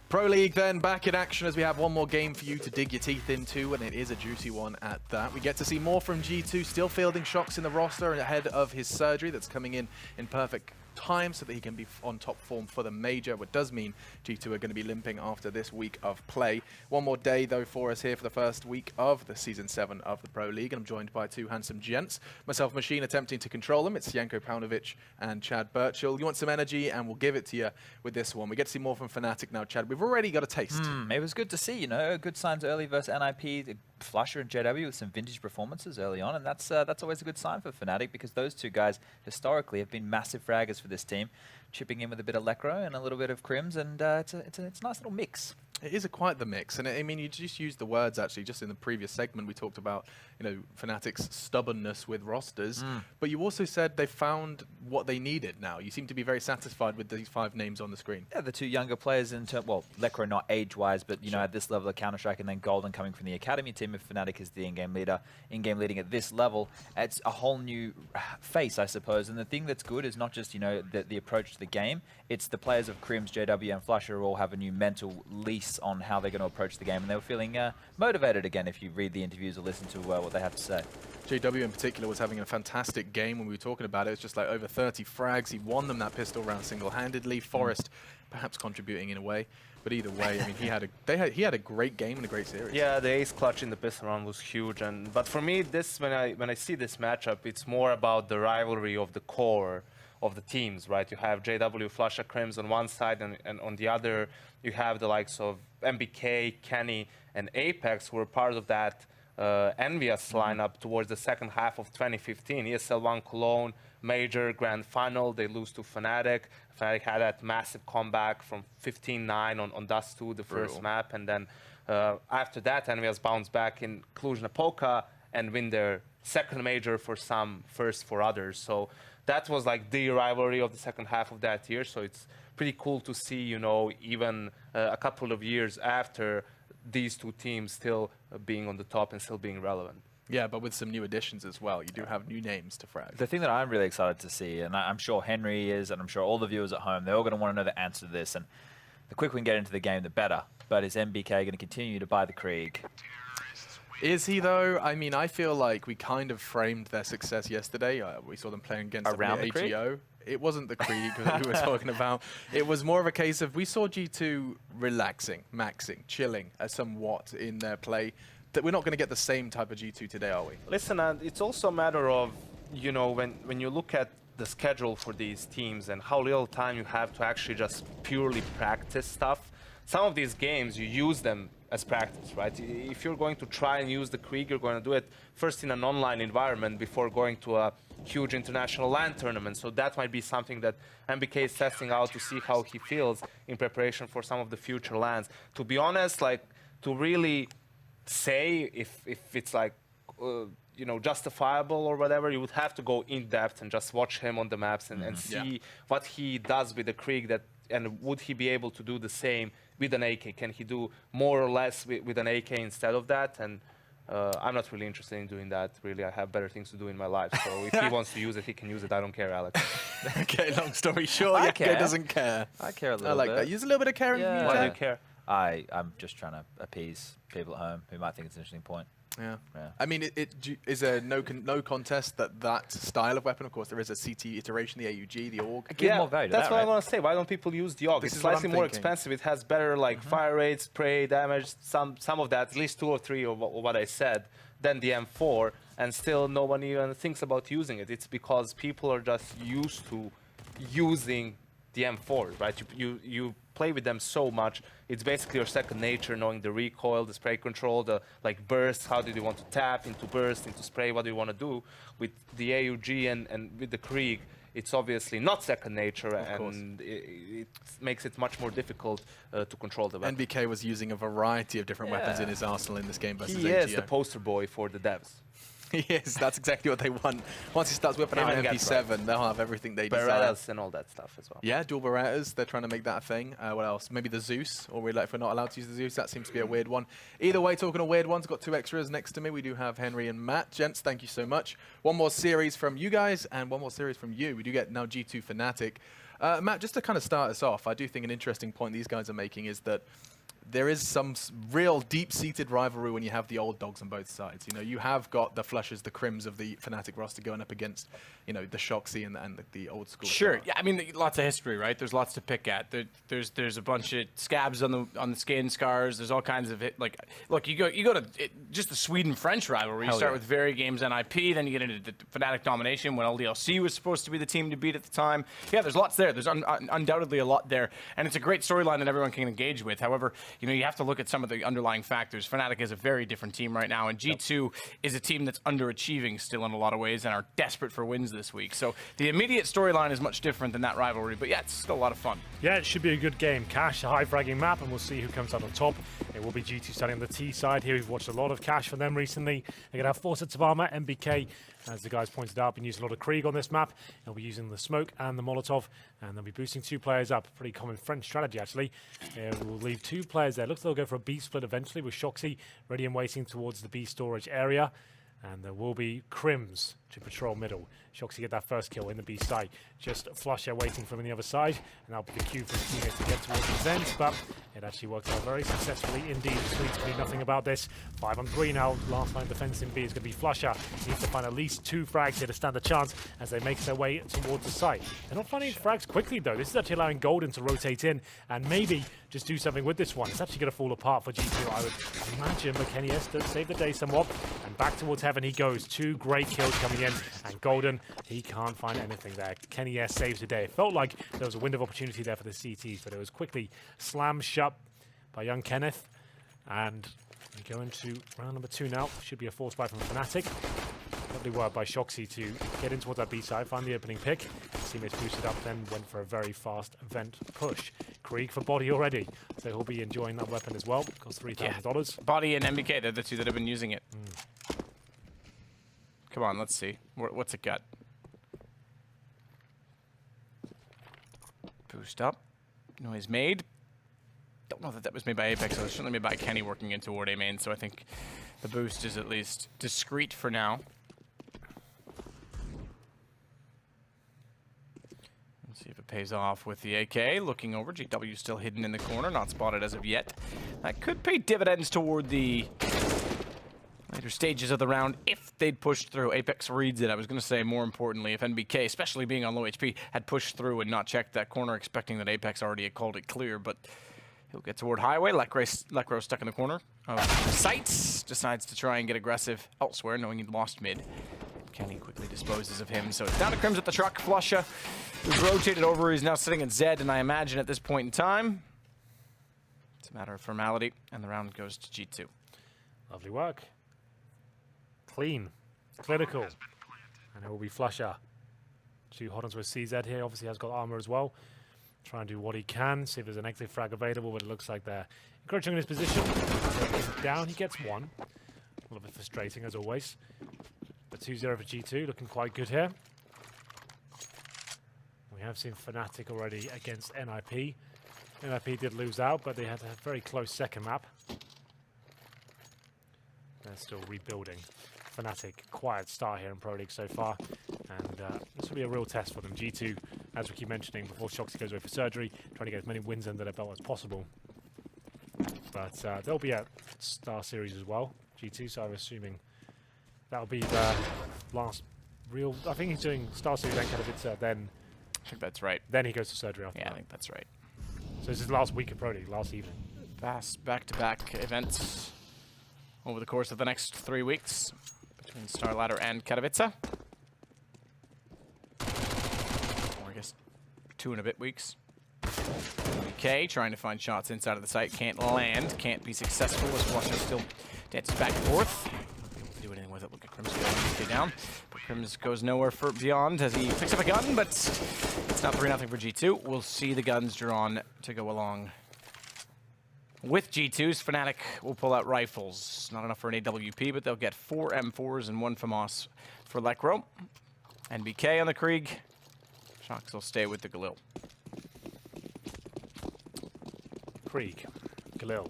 Pro League then back in action as we have one more game for you to dig your teeth into, and it is a juicy one at that. We get to see more from G2, still fielding shocks in the roster ahead of his surgery that's coming in perfect time so that he can be on top form for the major, what does mean G2 are going to be limping after this week of play. One more day though for us here for the first week of the Season 7 of the Pro League, and I'm joined by two handsome gents. Myself, Machine, attempting to control them. It's Janko Paunovic and Chad Birchall. You want some energy, and we'll give it to you with this one. We get to see more from fnatic now, Chad. We've already got a taste. It was good to see, you know, good signs early versus NIP. Flusher and JW with some vintage performances early on, and that's always a good sign for fnatic, because those two guys historically have been massive fraggers for this team, chipping in with a bit of Lecro and a little bit of Crims, and it's a nice little mix. It is quite the mix, and I mean, you just used the words actually. Just in the previous segment, we talked about, you know, fnatic's stubbornness with rosters, but you also said they found what they needed. Now you seem to be very satisfied with these 5 names on the screen. Yeah, the two younger players in terms, well, Lecro not age-wise, but you know, at this level of Counter-Strike, and then Golden coming from the academy team. If fnatic is the in-game leader, in-game leading at this level, it's a whole new face, I suppose. And the thing that's good is not just, you know, the approach to the game. It's the players of Crims, JW, and Flusher all have a new mental lease on how they're going to approach the game, and they were feeling motivated again if you read the interviews or listen to what they have to say. JW in particular was having a fantastic game when we were talking about it. It's just like over 30 frags. He won them that pistol round single-handedly. Forest perhaps contributing in a way, but either way, I mean, he had a great game and a great series. Yeah, the ace clutch in the pistol round was huge, but for me, this when I see this matchup, it's more about the rivalry of the core of the teams, right? You have JW, Flusher, Crims on one side, and on the other, you have the likes of MBK, Kenny, and Apex, who were part of that envious lineup towards the second half of 2015. ESL 1 Cologne, major grand final, they lose to fnatic. fnatic had that massive comeback from 15-9 on Dust 2, the first map, and then after that, envious bounced back in Cluj-Napoca and win their second major for some, first for others. So that was like the rivalry of the second half of that year. So it's pretty cool to see, you know, even a couple of years after, these two teams still being on the top and still being relevant. Yeah, but with some new additions as well. You do have new names to frag. The thing that I'm really excited to see, and I'm sure Henry is, and I'm sure all the viewers at home, they're all going to want to know the answer to this. And the quicker we can get into the game, the better. But is MBK going to continue to buy the Krieg? Is he, though? I mean, I feel like we kind of framed their success yesterday. We saw them playing against around the AGO. It wasn't the Krieg that we were talking about. It was more of a case of we saw G2 relaxing, maxing, chilling somewhat in their play. That we're not going to get the same type of G2 today, are we? Listen, it's also a matter of, you know, when you look at the schedule for these teams and how little time you have to actually just purely practice stuff. Some of these games, you use them as practice, right? If you're going to try and use the Krieg, you're going to do it first in an online environment before going to a huge international LAN tournament. So that might be something that MBK is testing out to see how he feels in preparation for some of the future LANs. To be honest, like, to really say if it's like, you know, justifiable or whatever, you would have to go in depth and just watch him on the maps and see what he does with the Krieg, and would he be able to do the same with an AK? Can he do more or less with an AK instead of that? And I'm not really interested in doing that, really. I have better things to do in my life. So if he wants to use it, he can use it. I don't care, Alex. Okay, long story short, Yaka doesn't care. I care a little bit. I like that. Use a little bit of care. Yeah. Why do you care? I'm just trying to appease people at home who might think it's an interesting point. Yeah. I mean, is there no contest that style of weapon? Of course, there is a CT iteration, the AUG, the AUG. Give more value to that's that, what right? I want to say. Why don't people use the AUG? It's slightly more expensive. It has better like fire rate, spray damage, some of that, at least 2 or 3 of what I said, than the M4, and still no one even thinks about using it. It's because people are just used to using the M4, right? You play with them so much, it's basically your second nature, knowing the recoil, the spray control, the like bursts, how do you want to tap into burst, into spray, what do you want to do? With the AUG and with the Krieg, it's obviously not second nature, and it makes it much more difficult to control the weapon. NBK was using a variety of different weapons in his arsenal in this game versus AGO. He is the poster boy for the devs. He is. That's exactly what they want. Once he starts whipping out an MP7, they'll have everything they desire. Berettas and all that stuff as well. Yeah, dual Berettas. They're trying to make that a thing. What else? Maybe the Zeus, or if we're not allowed to use the Zeus, that seems to be a weird one. Either way, talking of weird ones, got 2 extras next to me. We do have Henry and Matt. Gents, thank you so much. One more series from you guys, and one more series from you. We do get now G2 fnatic. Matt, just to kind of start us off, I do think an interesting point these guys are making is that there is some real deep-seated rivalry when you have the old dogs on both sides. You know, you have got the Flushes, the Crims of the Fnatic roster going up against, you know, the Shoxy and the old school. Sure, yeah, I mean, lots of history, right? There's lots to pick at. There's a bunch of scabs on the skin, scars. There's all kinds of look, you go to just the Sweden-French rivalry. You start with Very Games NIP, then you get into the Fnatic domination when LDLC was supposed to be the team to beat at the time. Yeah, there's lots there. There's undoubtedly a lot there, and it's a great storyline that everyone can engage with. However, you know, you have to look at some of the underlying factors. Fnatic is a very different team right now, and G2 is a team that's underachieving still in a lot of ways and are desperate for wins this week. So the immediate storyline is much different than that rivalry, but yeah, it's still a lot of fun. Yeah, it should be a good game. Cash, a high-fragging map, and we'll see who comes out on top. It will be G2 starting on the T side here. We've watched a lot of Cash from them recently. They're going to have 4 sets of armor. MBK, as the guys pointed out, been using a lot of Krieg on this map. They'll be using the smoke and the Molotov, and they'll be boosting 2 players up. Pretty common French strategy, actually. We'll leave 2 players there. Looks like they'll go for a B split eventually with Shoxy ready and waiting towards the B storage area. And there will be Crims to patrol middle. Shoxy get that first kill in the B site. Just Flusher waiting from the other side. And that'll be the cue for his teammates to get towards his ends. But it actually worked out very successfully indeed. The Swedes can do nothing about this. 5-on-3 now. Last line defense in B is going to be Flusher. Needs to find at least 2 frags here to stand a chance as they make their way towards the site. They're not finding frags quickly though. This is actually allowing Golden to rotate in and maybe just do something with this one. It's actually going to fall apart for G2, I would imagine. But Kenny has to save the day somewhat. And back towards heaven he goes. 2 great kills coming in. And Golden, he can't find anything there. Kenny S saves the day. It felt like there was a window of opportunity there for the CTs, but it was quickly slammed shut by young Kenneth. And we go into round number 2 now. Should be a force buy from Fnatic. Lovely work by Shoxy to get in towards that B side, find the opening pick. Teammates boosted up, then went for a very fast vent push. Krieg for body already, so he'll be enjoying that weapon as well. Costs $3,000. Yeah. Body and MBK, they're the 2 that have been using it. Come on, let's see. What's it got? Boost up. Noise made. Don't know that that was made by Apex, so it was certainly made by Kenny working in toward A main, so I think the boost is at least discreet for now. Let's see if it pays off with the AK. Looking over, GW still hidden in the corner, not spotted as of yet. That could pay dividends toward the later stages of the round if they'd pushed through. Apex reads it. I was going to say, more importantly, if NBK, especially being on low HP, had pushed through and not checked that corner, expecting that Apex already had called it clear, but he'll get toward highway. Lekro stuck in the corner of sights, decides to try and get aggressive elsewhere, knowing he'd lost mid. Kenny quickly disposes of him, so it's down to Crims at the truck. Flusha, who's rotated over, he's now sitting at Zed, and I imagine at this point in time, it's a matter of formality, and the round goes to G2. Lovely work. Clean. Clinical. And it will be Flusher. 2 hot-ons with CZ here. Obviously has got armor as well. Try and do what he can. See if there's an active frag available, but it looks like they're encroaching in his position. Down, he gets 1. A little bit frustrating as always. But 2-0 for G2, looking quite good here. We have seen Fnatic already against NIP. NIP did lose out, but they had a very close second map. They're still rebuilding. Fnatic, quiet start here in Pro League so far, and this will be a real test for them. G2, as we keep mentioning, before Shoxy goes away for surgery, trying to get as many wins under their belt as possible. But they'll be at Star Series as well, G2, so I'm assuming that'll be the last real... I think he's doing Star Series and Katowice, then... I think that's right. Then he goes to surgery after that. I think that's right. So this is the last week of Pro League, last evening. Fast back-to-back events over the course of the next 3 weeks between Star Ladder and Katowice. Or I guess 2 and a bit weeks. Okay, trying to find shots inside of the site, can't land, can't be successful as Flusher still dances back and forth. Not able to do anything with it. Look at Crims go down, but Crims goes nowhere for beyond as he picks up a gun, but it's not 3-0 for G2. We'll see the guns drawn to go along. With G2's, Fnatic will pull out rifles. Not enough for an AWP, but they'll get 4 M4s and 1 FAMAS for Lekro. NBK on the Krieg. Shox will stay with the Galil. Krieg. Galil.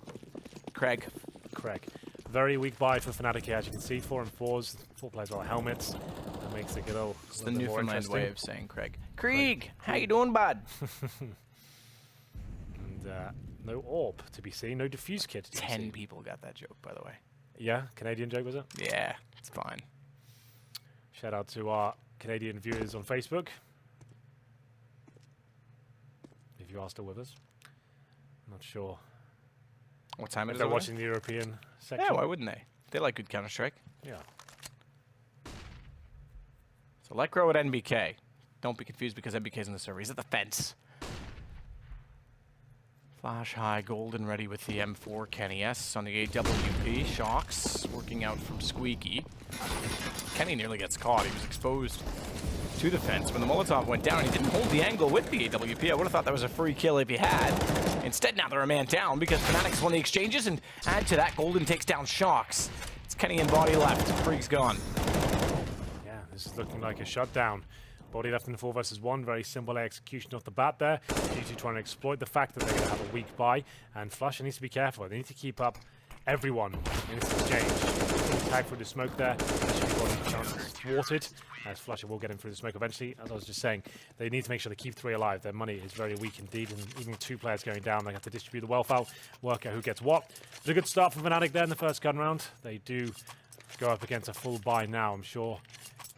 Craig. Very weak buy for Fnatic here, as you can see. 4 and 4s. 4 players without helmets. That makes the Galil It's the Newfoundland way of saying Craig. Krieg, how you doing, bud? And no orb to be seen, no diffuse kit to be 10 seen. people got that joke, by the way. Yeah, Canadian joke was it? Yeah, it's fine. Shout out to our Canadian viewers on Facebook. If you are still with us. I'm not sure. What time If is it? they're over watching the European there? section. Yeah, why wouldn't they? They like good Counter-Strike. Yeah. So Lecro at NBK. Don't be confused because NBK's in the server. He's at the fence. Flash high, golden ready with the M4. Kenny S on the AWP. Shocks working out from Squeaky. Kenny nearly gets caught. He was exposed to the fence when the Molotov went down. He didn't hold the angle with the AWP. I would have thought that was a free kill if he had. Instead, now they're a man down because fnatic's won the exchanges, and add to that, Golden takes down Shocks. It's Kenny and Body left. Freak's gone. Yeah, this is looking like a shutdown. Body left in the 4 versus 1. Very simple execution off the bat there. G2 trying to exploit the fact that they're going to have a weak buy. And flusha needs to be careful. They need to keep up everyone in this exchange. Tag through the smoke there. Body chance thwarted. As flusha will get him through the smoke eventually. As I was just saying, they need to make sure they keep 3 alive. Their money is very weak indeed. And even with 2 players going down, they have to distribute the wealth out, work out who gets what. It's a good start from fnatic there in the first gun round. They do go up against a full buy now, I'm sure.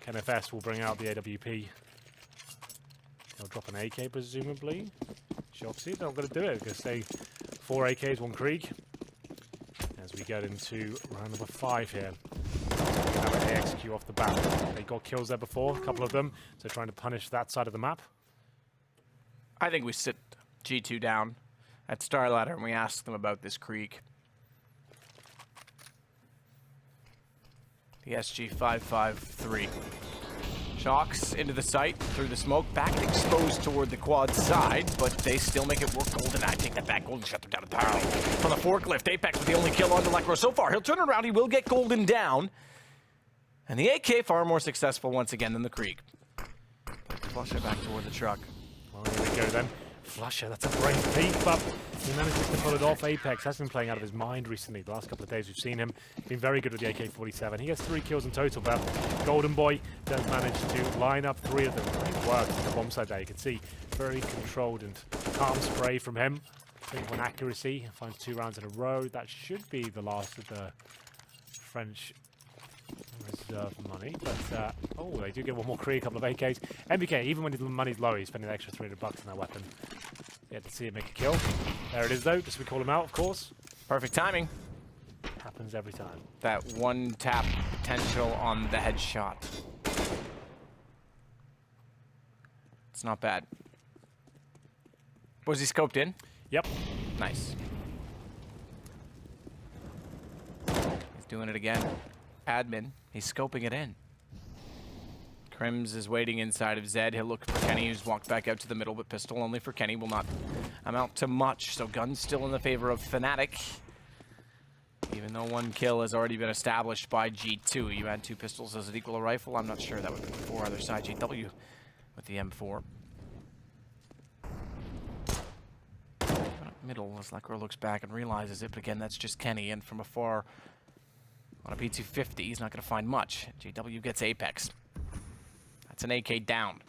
KenFS will bring out the AWP. They'll drop an AK, presumably. Shoxy, they're not going to do it because they 4 AKs, 1 Krieg. As we get into round number 5 here. Have an AXQ off the bat. They got kills there before, a couple of them, so trying to punish that side of the map. I think we sit G2 down at Star Ladder and we ask them about this Krieg. The SG553. Shocks into the site, through the smoke, back and exposed toward the quad side, but they still make it work. Golden, I take that back. Golden shut them down a barrel. From the forklift, Apex with the only kill on Lecro so far. He'll turn around, he will get Golden down. And the AK far more successful once again than the Krieg. flusha back toward the truck. Well, here we go then. flusha, that's a brave peak, but he manages to pull it off. Apex has been playing out of his mind recently. The last couple of days we've seen him. Been very good with the AK-47. He gets 3 kills in total, but Golden Boy does manage to line up 3 of them. Great work at the bomb side there. You can see very controlled and calm spray from him. 3-1 accuracy. Finds 2 rounds in a row. That should be the last of the French reserve money, but oh, they do get one more Krieg, a couple of AKs. MBK, even when his money's low, he's spending an extra $300 on that weapon. Yet to see him make a kill. There it is, though. Just we call him out, of course. Perfect timing. Happens every time. That one tap potential on the headshot. It's not bad. Was he scoped in? Yep. Nice. He's doing it again. Admin. He's scoping it in. Crims is waiting inside of Zed. He'll look for Kenny, who's walked back out to the middle, but pistol only for Kenny will not amount to much. So gun's still in the favor of fnatic. Even though 1 kill has already been established by G2. You add 2 pistols, does it equal a rifle? I'm not sure. That would be 4 other side. GW with the M4. Middle as Lecro looks back and realizes it, but again, that's just Kenny, and from afar on a P250, he's not going to find much. GW gets Apex. That's an AK down.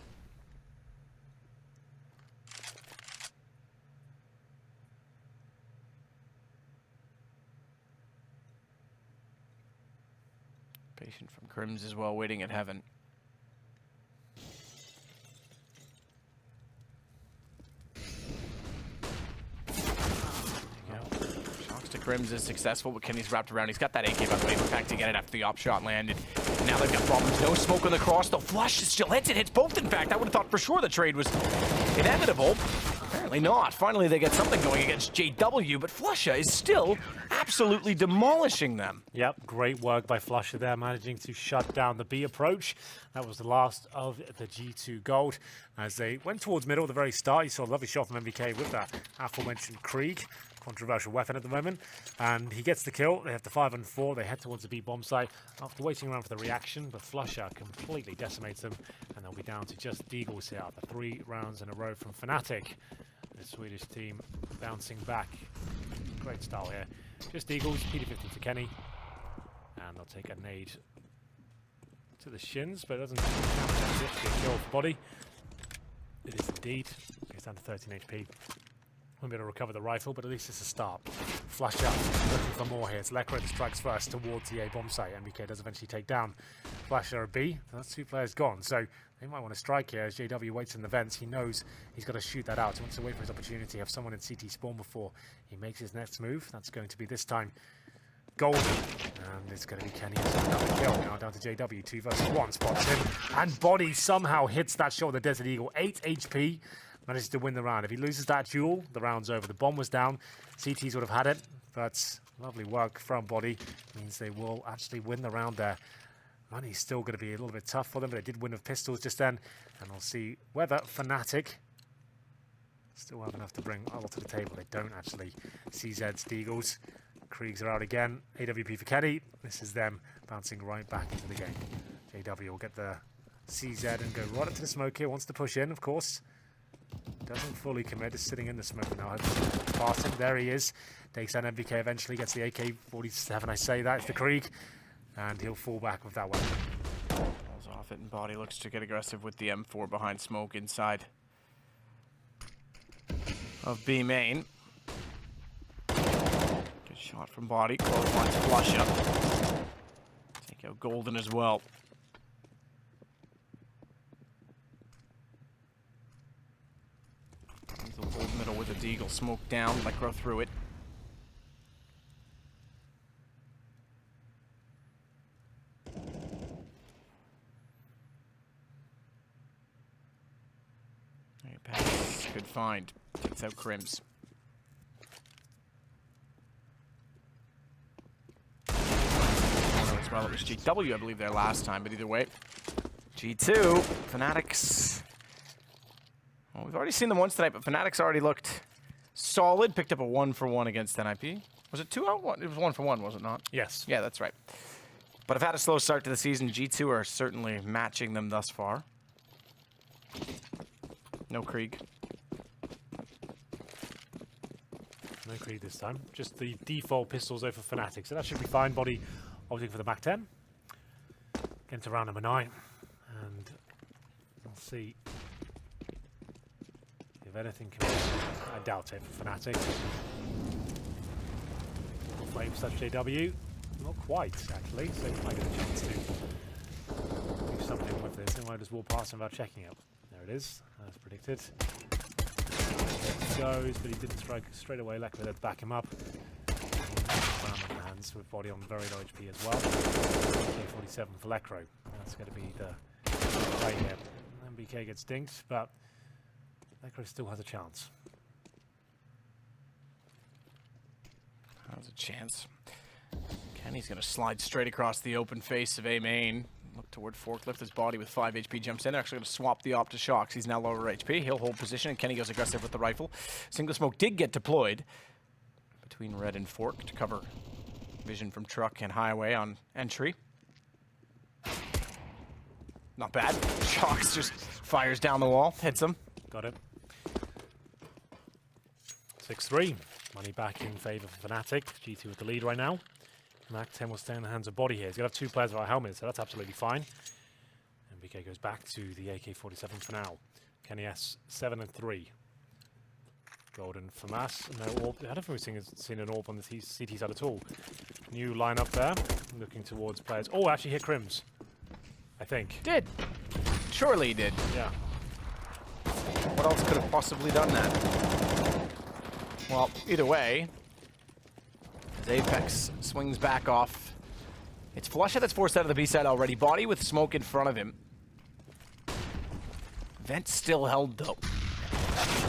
Patient from Crims as well, waiting at heaven. Crims is successful, but Kenny's wrapped around. He's got that AK, by the way, back to get it after the op shot landed. And now they've got problems. No smoke on the cross, though. Flush still hits it. Hits both, in fact. I would have thought for sure the trade was inevitable. Apparently not. Finally, they get something going against JW, but flusha is still absolutely demolishing them. Yep, great work by flusha there, managing to shut down the B approach. That was the last of the G2 gold. As they went towards middle at the very start, you saw a lovely shot from MBK with that aforementioned Krieg. Controversial weapon at the moment, and he gets the kill. They have the 5-4. They head towards the B bomb site after waiting around for the reaction, but flusha completely decimates them, and they'll be down to just Deagles here after 3 rounds in a row from fnatic. The Swedish team bouncing back. Great style here. Just Deagles, PD50 for Kenny, and they'll take a nade to the shins, but it doesn't count as it. Kill for Body. It is indeed. Goes down to 13 HP. Won't be able to recover the rifle, but at least it's a start. Flash out, looking for more here. It's Lekr that strikes first towards the A bomb site. MBK does eventually take down Flasher B. That's 2 players gone, so they might want to strike here as JW waits in the vents. He knows he's got to shoot that out. He wants to wait for his opportunity, have someone in CT spawn before he makes his next move. That's going to be this time Golden. And it's going to be Kenny as another kill. Now down to JW, 2 versus 1, spots him. And Body somehow hits that shot with the Desert Eagle. 8 HP. Manages to win the round. If he loses that duel, the round's over. The bomb was down. CTs would have had it, but lovely work from Body. Means they will actually win the round there. Money's still going to be a little bit tough for them, but they did win with pistols just then. And we'll see whether fnatic still have enough to bring a lot to the table. They don't actually. CZ's Deagles. Kriegs are out again. AWP for Kenny. This is them bouncing right back into the game. JW will get the CZ and go right up to the smoke here. Wants to push in, of course. Doesn't fully commit, is sitting in the smoke now. Past him, there he is. Takes down MBK, eventually gets the AK-47, I say that, it's the Krieg. And he'll fall back with that weapon. Falls off it, and Body looks to get aggressive with the M4 behind smoke inside of B main. Good shot from Body, close lines flush up. Take out Golden as well. Old middle with a Deagle, smoke down, Lekr through it. Right, pass, good find. Takes out Crims. As well, it was GW, I believe, there last time, but either way. G2, Fnatic's. Well, we've already seen them once tonight, but fnatic's already looked solid. Picked up a 1-for-1 against NIP. Was it 2-0? It was 1-for-1, was it not? Yes. Yeah, that's right. But have had a slow start to the season. G2 are certainly matching them thus far. No Krieg. No Krieg this time. Just the default pistols over for fnatic, so that should be fine. Body opting for the Mac 10. Get into round number 9. And we'll see if anything can be. I doubt it for fnatic. Flames touch JW. Not quite, actually, so he might get a chance to do something with this. He might just walk past him without checking it. There it is, as predicted. There he goes, but he didn't strike straight away. Lekr to back him up. Around the hands with Body on very low HP as well. AK-47 for Lekr. That's going to be the play here. MBK gets dinked, but Lekr still has a chance. Has a chance. Kenny's going to slide straight across the open face of A main. Look toward Forklift. His Body with 5 HP jumps in. They're actually going to swap the op to Shocks. He's now lower HP. He'll hold position, and Kenny goes aggressive with the rifle. Single smoke did get deployed between Red and Fork to cover vision from truck and highway on entry. Not bad. Shocks just fires down the wall, hits him. Got it. 6-3. Money back in favour for fnatic. G2 with the lead right now. Mac 10 will stay in the hands of Body here. He's going to have 2 players without helmets, so that's absolutely fine. MBK goes back to the AK-47 for now. Kenny S, 7-3. Golden for Mass. No orb. I don't think we've seen an orb on the CT side at all. New lineup there. Looking towards players. Oh, actually hit Crims. I think. Did. Surely he did. Yeah. What else could have possibly done that? Well, either way, as Apex swings back off, it's Flusha that's forced out of the B side already. Body with smoke in front of him. Vent still held though.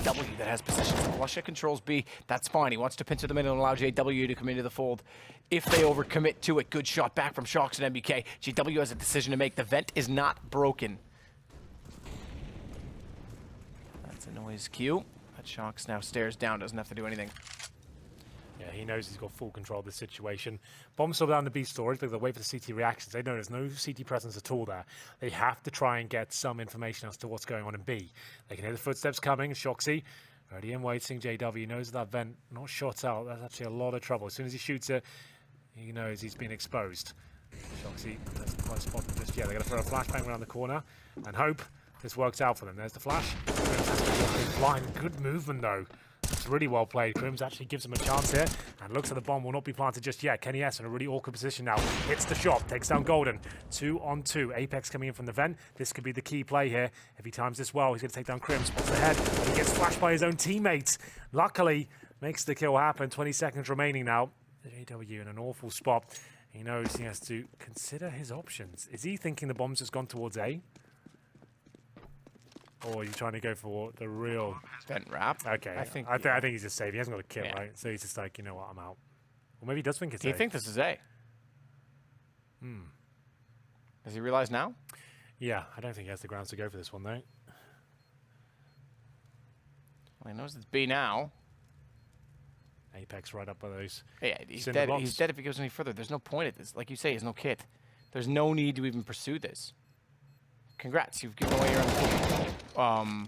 W that has positions. Flusha controls B. That's fine. He wants to pinch to the middle and allow JW to come into the fold. If they overcommit to it, good shot back from Shocks and MBK. JW has a decision to make. The vent is not broken. That's a noise cue. But Shocks now stares down, doesn't have to do anything. Yeah, he knows he's got full control of the situation. Bombs still down the B storage. They'll wait for the CT reactions. They know there's no CT presence at all there. They have to try and get some information as to what's going on in B. They can hear the footsteps coming. Shoxy, already in waiting. JW knows that vent not shot out. That's actually a lot of trouble. As soon as he shoots it, he knows he's been exposed. Shoxy doesn't quite spot him just yet. They're going to throw a flashbang around the corner and hope this works out for them. There's the flash. Blind, good movement though. It's really well played. Crims actually gives him a chance here, and looks like the bomb will not be planted just yet. Kenny S in a really awkward position now. Hits the shot, takes down Golden. 2-on-2. Apex coming in from the vent. This could be the key play here. If he times this well, he's going to take down Crims. Spots ahead, but he gets flashed by his own teammates. Luckily, makes the kill happen. 20 seconds remaining now. JW in an awful spot. He knows he has to consider his options. Is he thinking the bomb's just gone towards A? Or are you trying to go for the real Vent wrap. Okay, I think he's just safe. He hasn't got a kill, right? So he's just like, you know what, I'm out. Or maybe he does think it's Do you think this is A? Does he realize now? Yeah, I don't think he has the grounds to go for this one, though. Well, he knows it's B now. Apex right up by those. Yeah, he's cinder dead. blocks. He's dead if he goes any further. There's no point at this. Like you say, he has no kit. There's no need to even pursue this. Congrats, you've given away your own.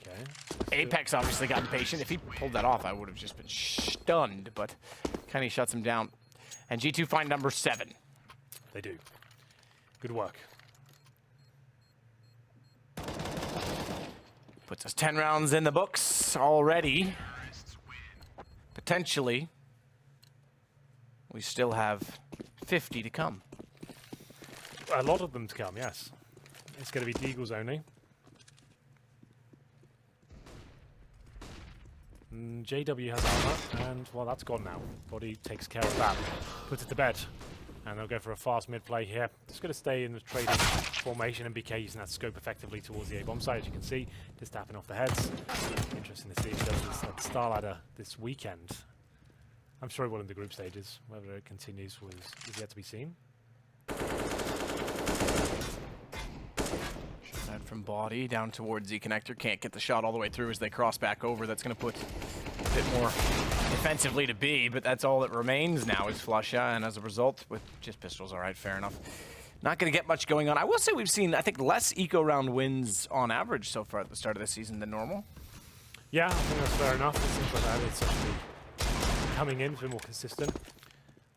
Okay. Apex obviously got impatient. If he pulled that off, I would have just been stunned, but Kenny shuts him down. And G2 find number 7. They do. Good work. Puts us 10 rounds in the books already. Potentially, we still have 50 to come. A lot of them to come, yes. It's going to be Deagles only. JW has armor, and, well, that's gone now. Body takes care of that. Puts it to bed. And they'll go for a fast mid-play here. Just going to stay in the trading formation, and BK using that scope effectively towards the A-bomb side, as you can see. Just tapping off the heads. Interesting to see if he does this at the Star Ladder this weekend. I'm sure he will in the group stages. Whether it continues is yet to be seen. And from body down towards Z connector. Can't get the shot all the way through as they cross back over. That's going to put a bit more defensively to B, but that's all that remains now is Flusha, and as a result, with just pistols, all right, fair enough. Not going to get much going on. I will say we've seen, I think, less eco round wins on average so far at the start of the season than normal. Yeah, I think that's fair enough. It seems like that it's actually coming in, it's a bit more consistent.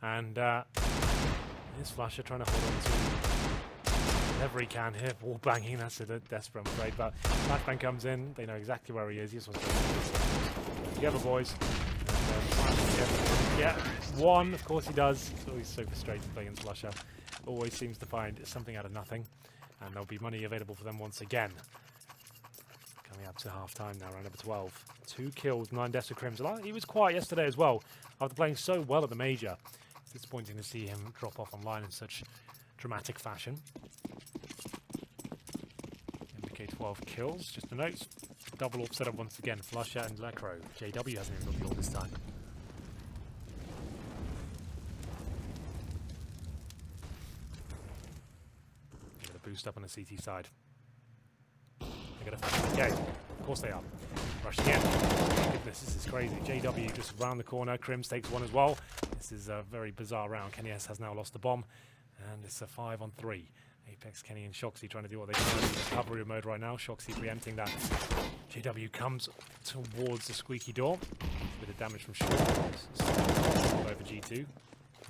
And here's Flusha trying to hold on to whatever he can here. Wall banging, that's a bit desperate, I'm afraid. But Flashbang comes in, they know exactly where he is. He just wants to together, boys. And, yeah, one, of course he does. It's always so frustrating playing against Flusha. Always seems to find something out of nothing. And there'll be money available for them once again. Coming up to half-time now, round number 12. 2 kills, 9 deaths for Crims. He was quiet yesterday as well, after playing so well at the Major. It's disappointing to see him drop off online in such dramatic fashion. MK 12 kills, just a note. Double AWP setup once again, Flusha and Lecro. JW hasn't even got the AWP this time. Give it a boost up on the CT side. They're going to find the game. Of course they are. Rushing in. Goodness, this is crazy. JW just round the corner. Crims takes one as well. This is a very bizarre round. Kenny S has now lost the bomb. And it's a 5-on-3. Apex, Kenny, and Shoxy trying to do what they can in recovery mode right now. Shoxy preempting that. JW comes towards the squeaky door. A bit of damage from short. Over G2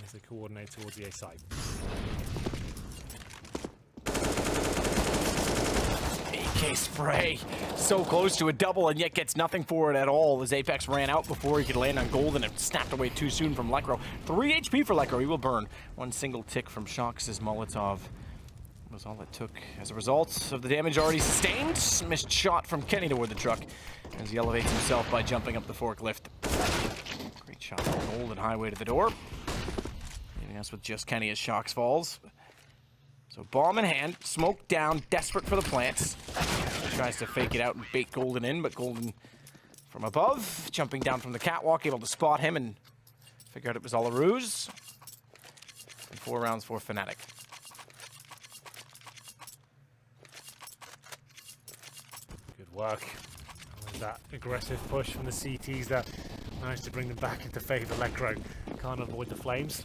as they coordinate towards the A side. AK spray. So close to a double and yet gets nothing for it at all as Apex ran out before he could land on Golden and snapped away too soon from Lecro. 3 HP for Lecro. He will burn. One single tick from Shox' Molotov was all it took. As a result of the damage already sustained, missed shot from Kenny toward the truck as he elevates himself by jumping up the forklift. Great shot from Golden, highway to the door. Leaving us with just Kenny as Shox falls. So bomb in hand, smoke down, desperate for the plants. Tries to fake it out and bait Golden in, but Golden from above, jumping down from the catwalk, able to spot him and figure out it was all a ruse. And 4 rounds for fnatic. Good work. And that aggressive push from the CTs that managed to bring them back into favour. Lecro can't avoid the flames.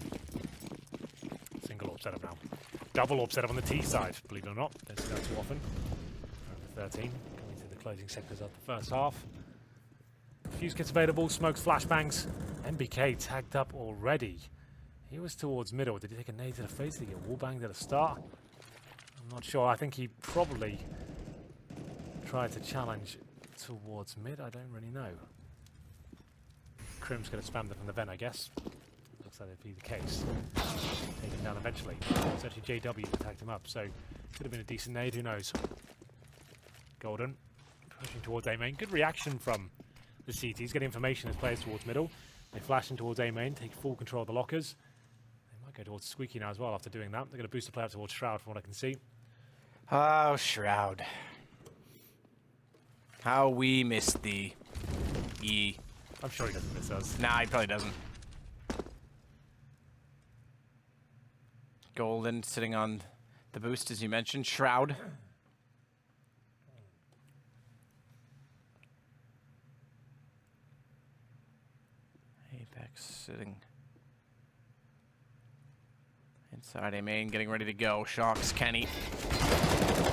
Single AWP setup now. Double AWP setup on the T side, believe it or not. Don't see that too often. Round 13, coming to the closing sectors of the first half. Fuse kits available, smokes, flashbangs. MBK tagged up already. He was towards middle. Did he take a nade to the face? Did he get wallbanged at the start? I'm not sure. I think he probably tried to challenge towards mid? I don't really know. Crim's going to spam them from the vent, I guess. Looks like that'd be the case. Take him down eventually. It's actually JW that attacked him up, so could have been a decent nade, who knows. Golden pushing towards A main. Good reaction from the CTs. Get information as players towards middle. They flash in towards A main, take full control of the lockers. They might go towards Squeaky now as well after doing that. They're going to boost the player up towards Shroud from what I can see. Oh, Shroud. How we missed the E. I'm sure he doesn't miss us. Nah, he probably doesn't. Golden sitting on the boost, as you mentioned. Shroud. Apex sitting inside A main, getting ready to go. Shocks Kenny.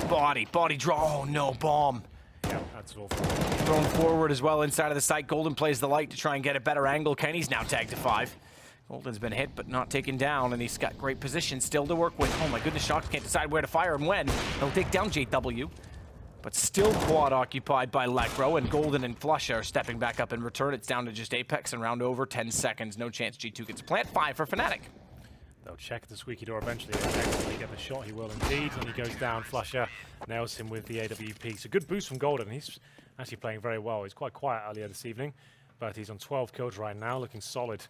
Body draw. Oh no, bomb. Yeah, that's awful. Thrown forward as well inside of the site. Golden plays the light to try and get a better angle. Kenny's now tagged to 5. Golden's been hit but not taken down, and he's got great position still to work with. Oh my goodness, Shocks can't decide where to fire and when. He'll take down JW, but still quad occupied by Lecro, and Golden and Flush are stepping back up in return. It's down to just Apex and round over 10 seconds. No chance G2 gets a plant. 5 for fnatic. They'll check the squeaky door eventually. If they get the shot, he will indeed. When he goes down, Flusher nails him with the AWP. So good boost from Golden. He's actually playing very well. He's quite quiet earlier this evening, but he's on 12 kills right now, looking solid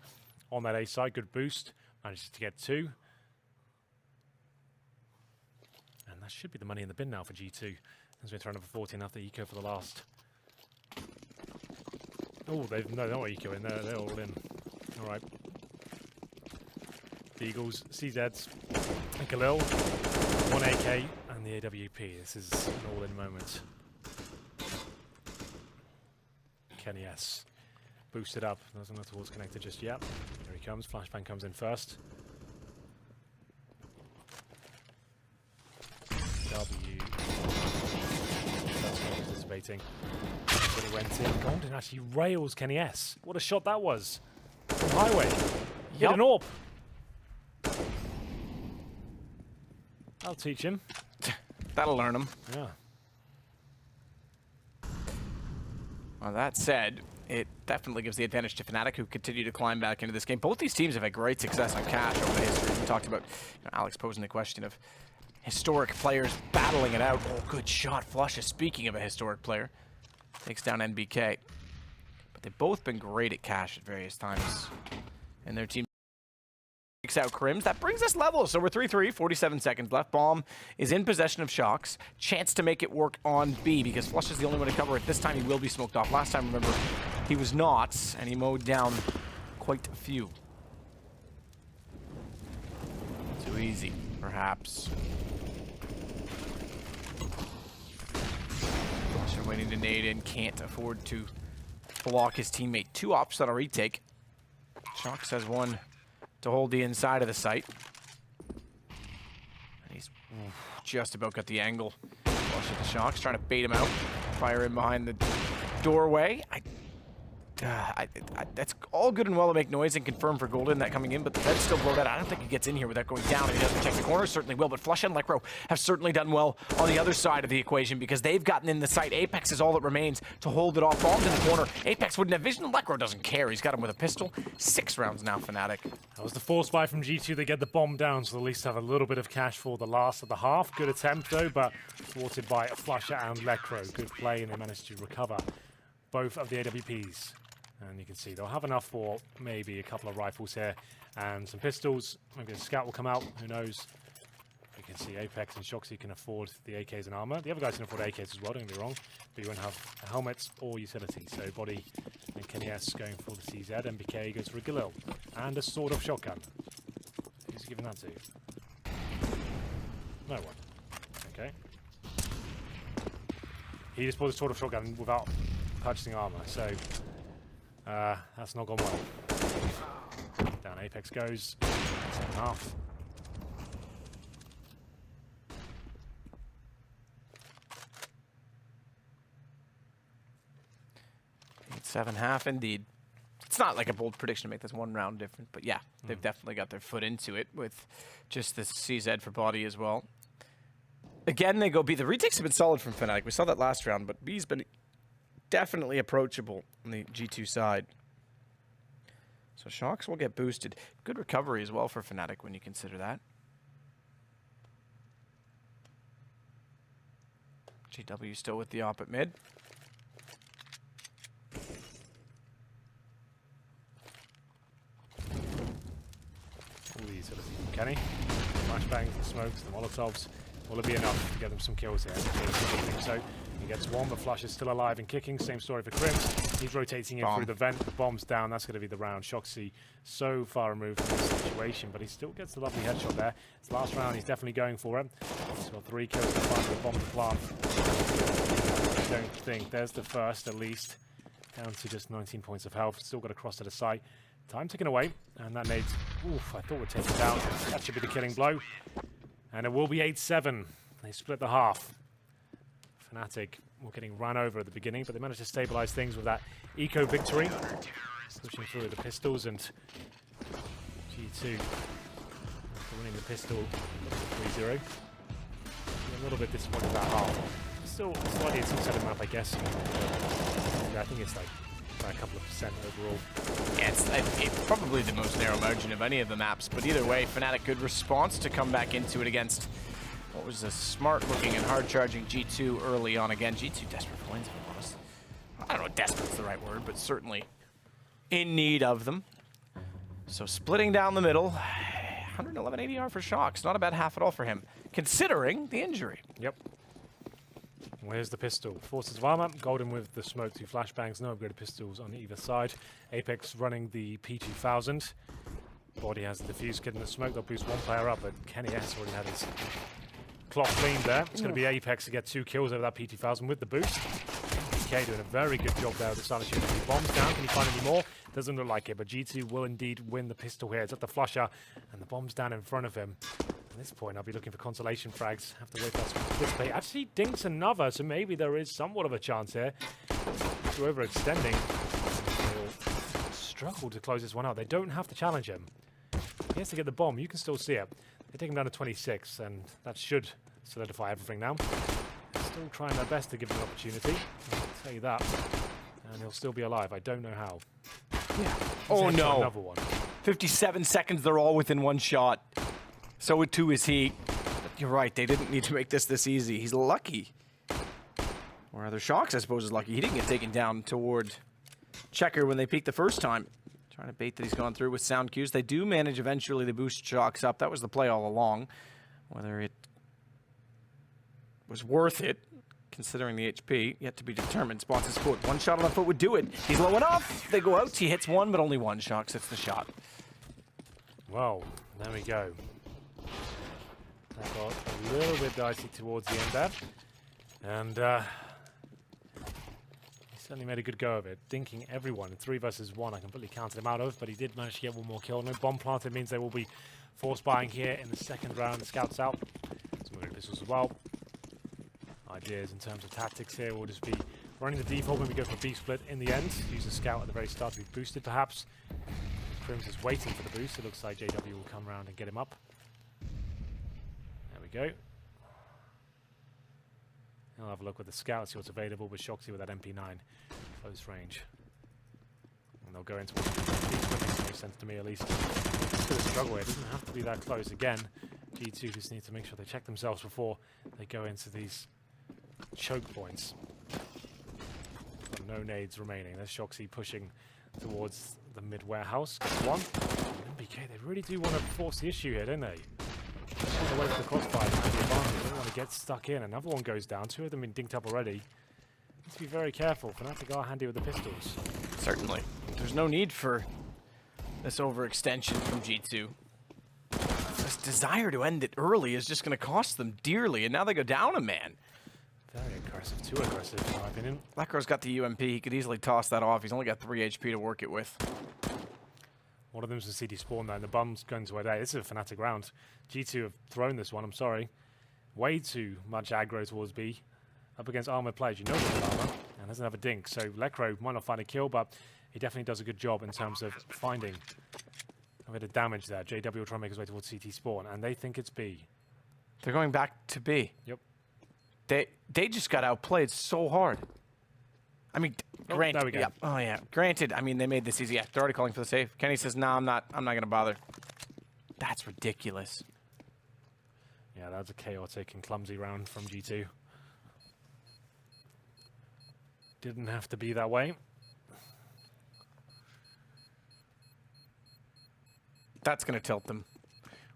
on that A side. Good boost. Manages to get 2. And that should be the money in the bin now for G2. As we throw number 14 after eco for the last. Oh, they're not ecoing. They're all in. All right. The Eagles, CZs, and Khalil, 1 AK, and the AWP. This is an all-in moment. Kenny S. Boosted up. Doesn't look towards connected just yet. Here he comes. Flashbang comes in first. W. That's not anticipating. But he went in. Golden actually rails Kenny S. What a shot that was. From Highway. Hit an AWP. I'll teach him. That'll learn him. Yeah. Well, that said, it definitely gives the advantage to fnatic, who continue to climb back into this game. Both these teams have had great success on Cash over the history. We talked about Alex posing the question of historic players battling it out. Oh, good shot. Flush is speaking of a historic player. Takes down NBK. But they've both been great at Cash at various times in their team. Takes out Crims. That brings us level. So we're 3-3, 47 seconds left. Bomb is in possession of Shocks. Chance to make it work on B, because Flush is the only one to cover it. This time he will be smoked off. Last time, remember, he was not, and he mowed down quite a few. Too easy, perhaps. Flush waiting to nade in. Can't afford to block his teammate. 2 ops on a retake. Shocks has 1 to hold the inside of the site. And he's just about got the angle. Flush at the Shocks, trying to bait him out. Fire in behind the doorway. That's all good and well to make noise and confirm for Golden that coming in, but the bed's still blown out. I don't think he gets in here without going down. If he doesn't check the corner, certainly will, but Flush and Lecro have certainly done well on the other side of the equation, because they've gotten in the site. Apex is all that remains to hold it off. Bombs in the corner. Apex wouldn't have vision. Lecro doesn't care. He's got him with a pistol. 6 rounds now, fnatic. That was the force buy from G2. They get the bomb down, so at least have a little bit of cash for the last of the half. Good attempt, though, but thwarted by Flusher and Lecro. Good play, and they managed to recover both of the AWPs. And you can see they'll have enough for maybe a couple of rifles here and some pistols. Maybe a scout will come out, who knows. You can see Apex and Shoxy can afford the AKs and armor. The other guys can afford AKs as well, don't get me wrong, but you won't have helmets or utility. So Body and Kenny S going for the CZ. MBK goes for a Galil and a sword of shotgun. Who's he giving that to? No one. Okay. He just bought a sword of shotgun without purchasing armor, so that's not gone well. Down Apex goes. 7.5. It's 7.5 indeed. It's not like a bold prediction to make this 1 round different, but yeah, they've definitely got their foot into it with just the CZ for Body as well. Again, they go B. The retakes have been solid from fnatic. We saw that last round, but B's been definitely approachable on the G2 side. So Shocks will get boosted. Good recovery as well for fnatic when you consider that. GW still with the op at mid. These Kenny, flashbangs, the smokes, the molotovs. Will it be enough to get them some kills here? I think so. He gets one, but Flush is still alive and kicking. Same story for Crims. He's rotating in through the vent. The bomb's down. That's going to be the round. Shoxy so far removed from this situation, but he still gets the lovely headshot there. It's last round. He's definitely going for it. He's got 3 kills to find the bomb to plant. I don't think. There's the first, at least. Down to just 19 points of health. Still got to cross to the site. Time ticking away. And that nades, oof, I thought would take it down. That should be the killing blow. And it will be 8-7. They split the half. fnatic were getting run over at the beginning, but they managed to stabilize things with that eco victory. Pushing through with the pistols, and G2 after winning the pistol 3-0. A little bit disappointed about half. Still slightly a two-sided map, I guess. Yeah, I think it's like by a couple of percent overall. Yeah, it's probably the most narrow margin of any of the maps, but either way, fnatic good response to come back into it against what was a smart-looking and hard-charging G2 early on. Again, G2 desperate for wins, if I'm honest. I don't know if desperate's the right word, but certainly in need of them. So splitting down the middle, 111 ADR for Shocks. Not a bad half at all for him, considering the injury. Yep. Where's the pistol? Forces of armor. Golden with the smoke, 2 flashbangs. No upgraded pistols on either side. Apex running the P2000. Body has the defuse kit and the smoke. They'll boost 1 player up, but Kenny S already had his clock cleaned there. It's going to be Apex to get 2 kills over that P2000 with the boost. DK doing a very good job there with the silent shooting. Bombs down. Can he find any more? Doesn't look like it, but G2 will indeed win the pistol here. It's at the flusher, and the bomb's down in front of him. At this point, I'll be looking for consolation frags. Have to wait for us to participate. Actually, dinks another, so maybe there is somewhat of a chance here. Too overextending. They'll struggle to close this one out. They don't have to challenge him. He has to get the bomb. You can still see it. They take him down to 26, and that should solidify everything now. Still trying their best to give him an opportunity. I'll tell you that. And he'll still be alive. I don't know how. Yeah. Oh no. Another one. 57 seconds, they're all within 1 shot. So too is he. But you're right, they didn't need to make this easy. He's lucky. Or other Shocks, I suppose, is lucky. He didn't get taken down toward Checker when they peeked the first time. Trying to bait that he's gone through with sound cues. They do manage eventually to boost Shocks up. That was the play all along. Whether it was worth it, considering the HP, yet to be determined. Spots his foot. 1 shot on the foot would do it. He's low enough. They go out. He hits 1, but only 1. Shocks hits the shot. Well, there we go. That got a little bit dicey towards the end there. And he certainly made a good go of it. Dinking everyone. 3 versus 1, I completely counted him out of, but he did manage to get 1 more kill. No bomb planted means they will be force buying here in the second round. The scouts out. Some good pistols as well. Ideas in terms of tactics here will just be running the default when we go for B split in the end. Use the scout at the very start to be boosted perhaps. Crims is waiting for the boost. It looks like JW will come around and get him up. There we go. I'll have a look with the scout, see what's available, but Shoxy with that MP9 close range. And they'll go into B split. Makes no sense to me at least. It's still a struggle here. It doesn't have to be that close again. G2 just need to make sure they check themselves before they go into these choke points. No nades remaining. There's Shoxy pushing towards the mid warehouse. Gets 1. MBK, they really do want to force the issue here, don't they? They want to wait for the crossfire and have the advantage. They don't want to get stuck in. Another one goes down. 2 of them been dinked up already. Need to be very careful. fnatic are handy with the pistols. Certainly. There's no need for this overextension from G2. This desire to end it early is just going to cost them dearly, and now they go down a man. Very aggressive. Too aggressive, in my opinion. Lekr0's got the UMP. He could easily toss that off. He's only got 3 HP to work it with. One of them's a CD spawn though, and the bum's going to A. This is a fnatic round. G2 have thrown this one, I'm sorry. Way too much aggro towards B. Up against armored players, you know there's armor, and doesn't have a dink. So Lekr0 might not find a kill, but he definitely does a good job in terms of finding a bit of damage there. JW will try and make his way towards CT spawn, and they think it's B. They're going back to B. Yep. They just got outplayed so hard. I mean, Oh, granted. there we go. Yeah. Oh yeah. Granted. I mean, they made this easy. Yeah, they're already calling for the save. Kenny says, "No, I'm not gonna bother." That's ridiculous. Yeah, that was a chaotic and clumsy round from G2. Didn't have to be that way. That's gonna tilt them.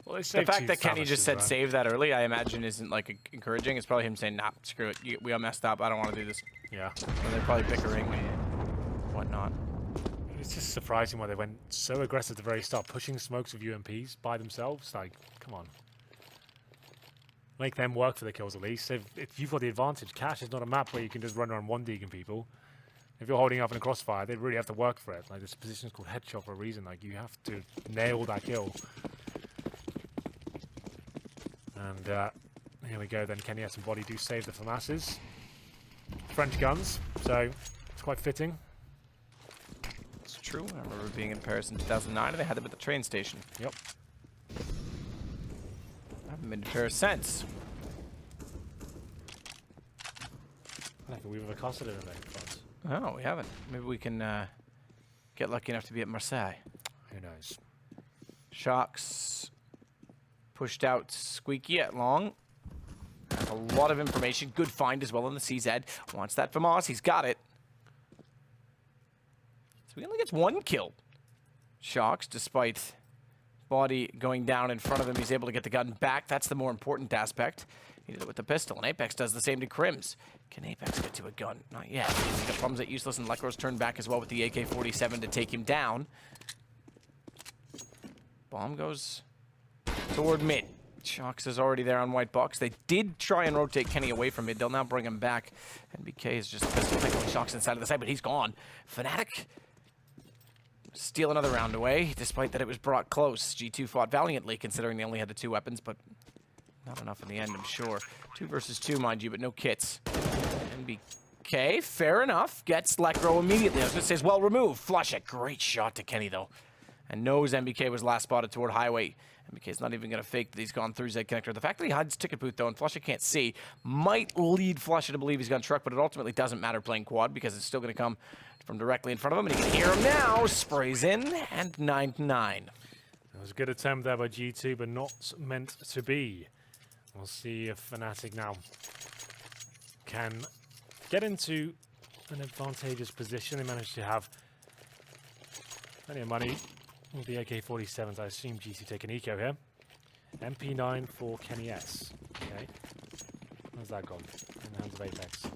Well, they The saved fact two that Kenny just said Famishes, save that early, I imagine, isn't like encouraging. It's probably him saying, "Nah, screw it. We all messed up. I don't want to do this." Yeah. And they're probably bickering and whatnot. It's just surprising why they went so aggressive at the very start, pushing smokes with UMPs by themselves. Like, come on. Make them work for the kills at least. If you've got the advantage, Cash is not a map where you can just run around one deacon people. If you're holding up in a crossfire, they really have to work for it. Like, this position is called headshot for a reason. Like, you have to nail that kill. And here we go then. Kenny S and Body do save the FAMASs. French guns, so it's quite fitting. It's true. I remember being in Paris in 2009, and they had them at the train station. Yep. I haven't been to Paris since. I don't think we've ever casted it in there in France. Oh, we haven't. Maybe we can get lucky enough to be at Marseille. Who knows? Shocks pushed out Squeaky at long. A lot of information. Good find as well on the CZ. Wants that from Oz. He's got it. So he only gets one kill. Shocks, despite Body going down in front of him, he's able to get the gun back. That's the more important aspect. He did it with the pistol, and Apex does the same to Crims. Can Apex get to a gun? Not yet. He's got problems at Useless, and Lekro's turned back as well with the AK-47 to take him down. Bomb goes toward mid. Shocks is already there on white box. They did try and rotate Kenny away from mid. They'll now bring him back. And BK is just pistol pickling Shocks inside of the side, but he's gone. fnatic steal another round away, despite that it was brought close. G2 fought valiantly, considering they only had the two weapons, but not enough in the end, I'm sure. 2 versus 2, mind you, but no kits. NBK, fair enough, gets Lekro immediately. I was going to say, is well removed. Flush it. Great shot to Kenny, though. And knows NBK was last spotted toward Highway. NBK's not even going to fake that he's gone through Z connector. The fact that he hides ticket booth, though, and Flusha can't see, might lead Flusha to believe he's gone truck, but it ultimately doesn't matter playing quad because it's still going to come from directly in front of him, and he can hear him now. Sprays in, and 9-9. That was a good attempt there by G2, but not meant to be. We'll see if fnatic now can get into an advantageous position. They managed to have plenty of money with the AK-47s. I assume GC take an eco here. MP9 for Kenny S. Okay. Where's that gone? In the hands of Apex.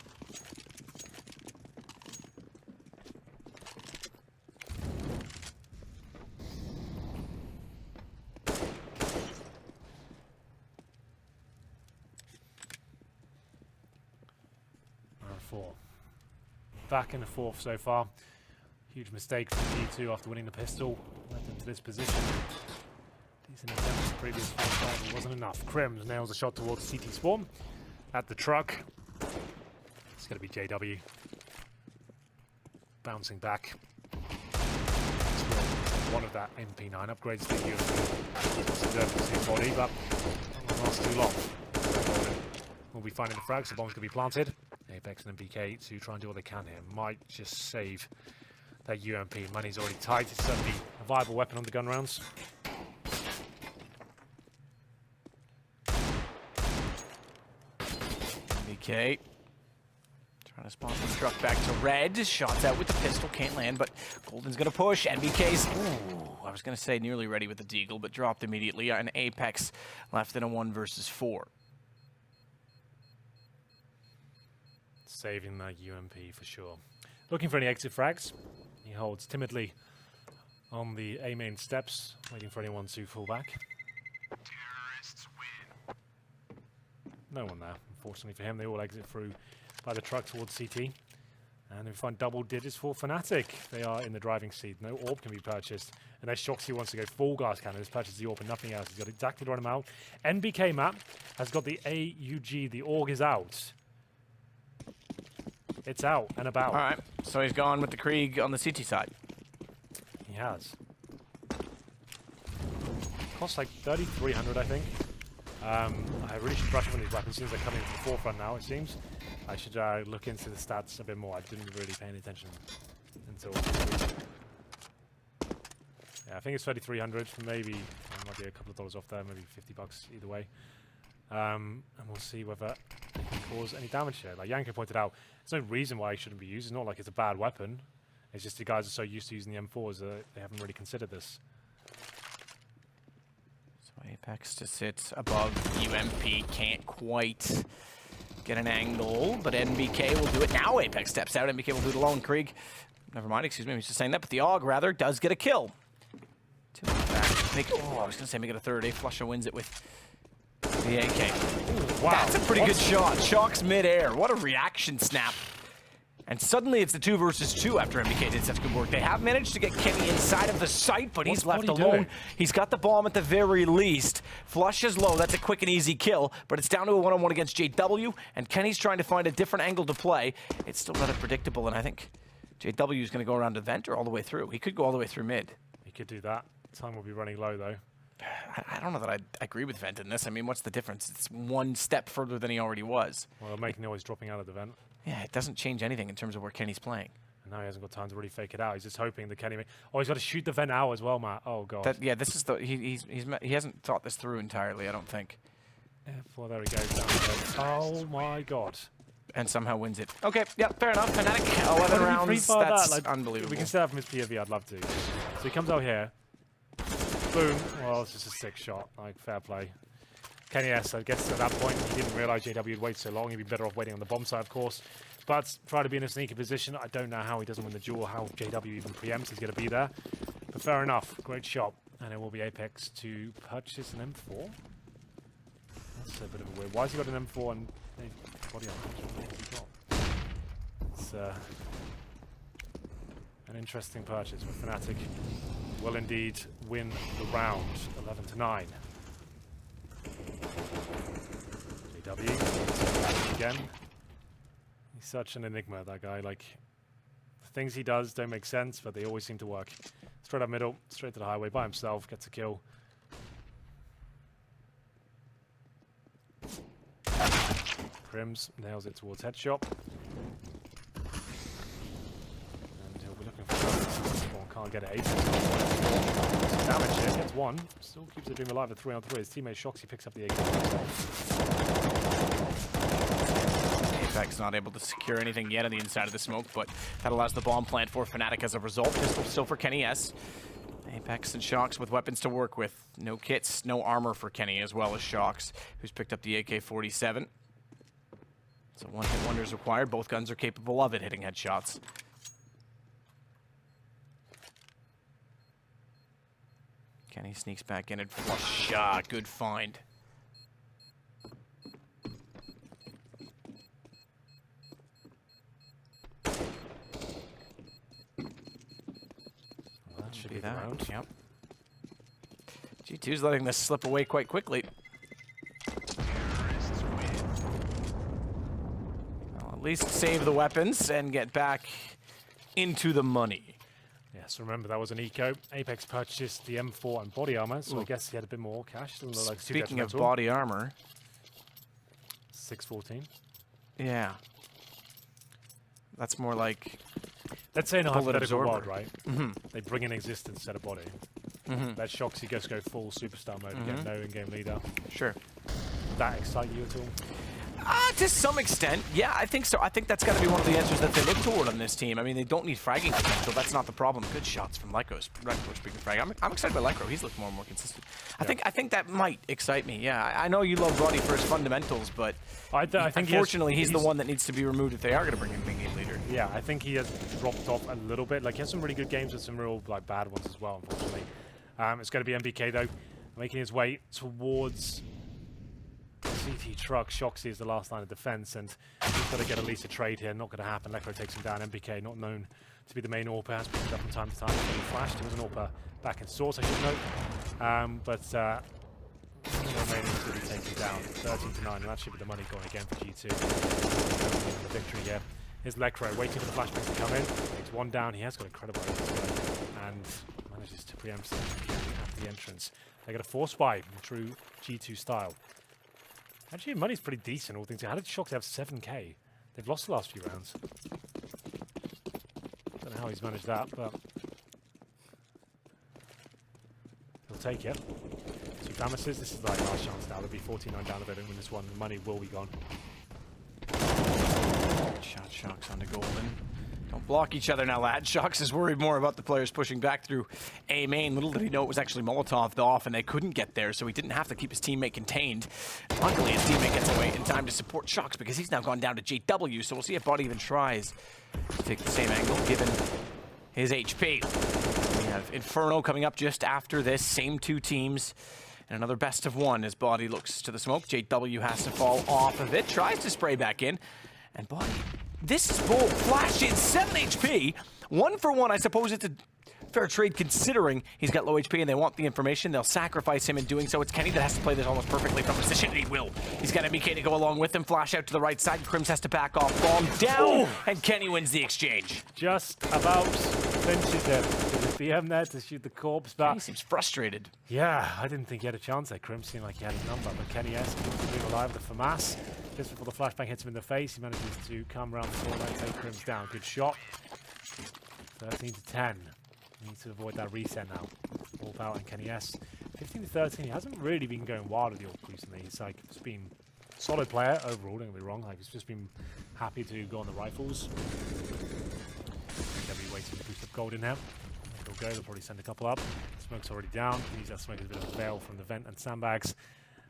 Back in the fourth so far. Huge mistake from G2 after winning the pistol. Led them to this position. Decent attempts in the previous fight, but wasn't enough. Crims nails a shot towards CT Spawn at the truck. It's going to be JW. Bouncing back. One of that MP9 upgrades to the UMP body, but that won't last too long. We'll be finding the frags, the bomb's going to be planted. Apex and BK to try and do what they can here. Might just save that UMP. Money's already tight. It's certainly a viable weapon on the gun rounds. BK trying to spawn the truck back to red. Shots out with the pistol, can't land, but Golden's going to push. NBK's, ooh, I was going to say nearly ready with the deagle, but dropped immediately. And Apex left in a 1 versus 4. Saving that UMP for sure. Looking for any exit frags. He holds timidly on the A main steps, waiting for anyone to fall back. Terrorists win. No one there, unfortunately for him. They all exit through by the truck towards CT. And we find double digits for fnatic. They are in the driving seat. No orb can be purchased. And there's Shoxy wants to go full gas cannon. He's purchased the orb and nothing else. He's got exactly the right amount. NBK map has got the AUG. The org is out. It's out and about. All right, so he's gone with the Krieg on the CT side. He has. Costs like 3,300, I think. I really should brush up on these weapons since they're coming to the forefront now, it seems. I should look into the stats a bit more. I didn't really pay any attention until. Yeah, I think it's 3,300. Maybe there might be a couple of dollars off there. Maybe $50 either way. And we'll see whether it can cause any damage here. Like Yanko pointed out, there's no reason why it shouldn't be used. It's not like it's a bad weapon. It's just the guys are so used to using the M4s that they haven't really considered this. So Apex to sit above UMP, can't quite get an angle, but NBK will do it now. Apex steps out, NBK will do it alone. Krieg, never mind, excuse me, I was just saying that, but the AUG rather does get a kill. I was gonna say make it a third. Flusha wins it with the AK. Ooh, wow. That's a pretty good shot. Shocks mid-air. What a reaction snap. And suddenly it's the 2 versus 2 after MBK did such good work. They have managed to get Kenny inside of the site, but he's left alone. He's got the bomb at the very least. Flush is low. That's a quick and easy kill, but it's down to a one-on-one against JW, and Kenny's trying to find a different angle to play. It's still rather predictable, and I think JW is going to go around to vent or all the way through. He could go all the way through mid. He could do that. Time will be running low, though. I don't know that I agree with vent in this. I mean, what's the difference? It's one step further than he already was. Well, making noise dropping out of the vent. Yeah, it doesn't change anything in terms of where Kenny's playing. And now he hasn't got time to really fake it out. He's just hoping that Kenny. Oh, he's got to shoot the vent out as well, Matt. Oh god. Yeah, this is the he hasn't thought this through entirely. I don't think. Yeah, well, there he goes down the vent. Oh my god. And somehow wins it. Okay, yeah, fair enough. fnatic, 11 rounds. That's like, unbelievable. We can set up from his POV. I'd love to. So he comes out here. Boom. Well, it's just a sick shot. Like, fair play. Kenny S, I guess at that point, he didn't realize JW would wait so long. He'd be better off waiting on the bomb side, of course. But try to be in a sneaky position. I don't know how he doesn't win the duel, how JW even preempts. He's going to be there. But fair enough. Great shot. And it will be Apex to purchase an M4. That's a bit of a weird. Why has he got an M4 and a body armor? What has he got? It's an interesting purchase, but fnatic will indeed win the round, 11-9. JW again. He's such an enigma, that guy. Like, the things he does don't make sense, but they always seem to work. Straight up middle, straight to the highway by himself, gets a kill. Crims nails it towards headshot. And he'll be looking for can't get it. Some damage here, gets one. Still keeps the dream alive at 3-on-3. His teammate Shoxy picks up the AK. Apex not able to secure anything yet on the inside of the smoke, but that allows the bomb plant for fnatic as a result. Pistol still for Kenny S. Apex and Shocks with weapons to work with. No kits, no armor for Kenny, as well as Shocks, who's picked up the AK-47. So one-hit wonder is required. Both guns are capable of it, hitting headshots. Kenny sneaks back in and flush shot. Good find. Well, that should be that. round. Yep. G2's letting this slip away quite quickly. Well, at least save the weapons and get back into the money. Yes, remember that was an eco. Apex purchased the M4 and body armor, so I guess he had a bit more cash. Like Speaking of body armor, 614. yeah, that's more like. Let's say in a bullet hypothetical absorber. world, right? Mm-hmm. They bring in existence set of body. Mm-hmm. Let Shoxy just go full superstar mode again, no in-game leader. Sure. Would that excite you at all? To some extent, yeah, I think so. I think that's got to be one of the answers that they look toward on this team. I mean, they don't need fragging potential. That's not the problem. Good shots from Lycro. Speaking of frag, I'm excited by Lycro. He's looked more and more consistent. Yeah. I think that might excite me. Yeah, I know you love Roddy for his fundamentals, but I think unfortunately, he's the one that needs to be removed if they are going to bring in a game leader. Yeah, I think he has dropped off a little bit. Like, he has some really good games with some real like bad ones as well, unfortunately. It's going to be MBK, though, making his way towards CT truck. Shoxy is the last line of defense, and he's got to get at least a trade here. Not going to happen. Lekro takes him down. MBK, not known to be the main AWPer, has picked it up from time to time. He flashed. He was an AWPer back in source, I should note. Remaining to be taken down. 13-9, and that should be the money going again for G2. The victory here. Here's Lekro waiting for the flashbangs to come in. Takes one down. He has got incredible and manages to preempt at the entrance. They get a force buy in true G2 style. Actually, money's pretty decent, all things. How did Shoxy have 7k? they've lost the last few rounds. Don't know how he's managed that, but he'll take it. 2 Famises, this is like last chance now. There'll be 49 down if they don't win this one. The money will be gone. Shot Shox onto Golden. Don't block each other now, lad. Shox is worried more about the players pushing back through A main. Little did he know it was actually Molotov'd off and they couldn't get there, so he didn't have to keep his teammate contained. Luckily, his teammate gets away in time to support Shox because he's now gone down to JW, so we'll see if Body even tries to take the same angle given his HP. We have Inferno coming up just after this, same 2 teams. And another best of 1 as Body looks to the smoke. JW has to fall off of it, tries to spray back in. And Body, this is bold. Flash in 7 HP. 1 for 1, I suppose it's a fair trade considering he's got low HP and they want the information. They'll sacrifice him in doing so. It's Kenny that has to play this almost perfectly from position, and he will. He's got MBK to go along with him. Flash out to the right side. Crims has to back off. Bomb down, and Kenny wins the exchange. Just about finishes it. With the BM there to shoot the corpse back. He seems frustrated. Yeah, I didn't think he had a chance there. Crims seemed like he had his number, but Kenny S keeps being alive with the FAMAS. Just before the flashbang hits him in the face, he manages to come around the corner and take Crims down. Good shot. 13 to 10. Needs to avoid that reset now. Wolf out and Kenny S. 15 to 13. He hasn't really been going wild with the AWP recently. He's like just been a solid player overall. Don't get me wrong. Like he's just been happy to go on the rifles. They'll be waiting to boost up Golden now. They'll go. They'll probably send a couple up. Smoke's already down. He needs that smoke as a bit of a veil from the vent and sandbags.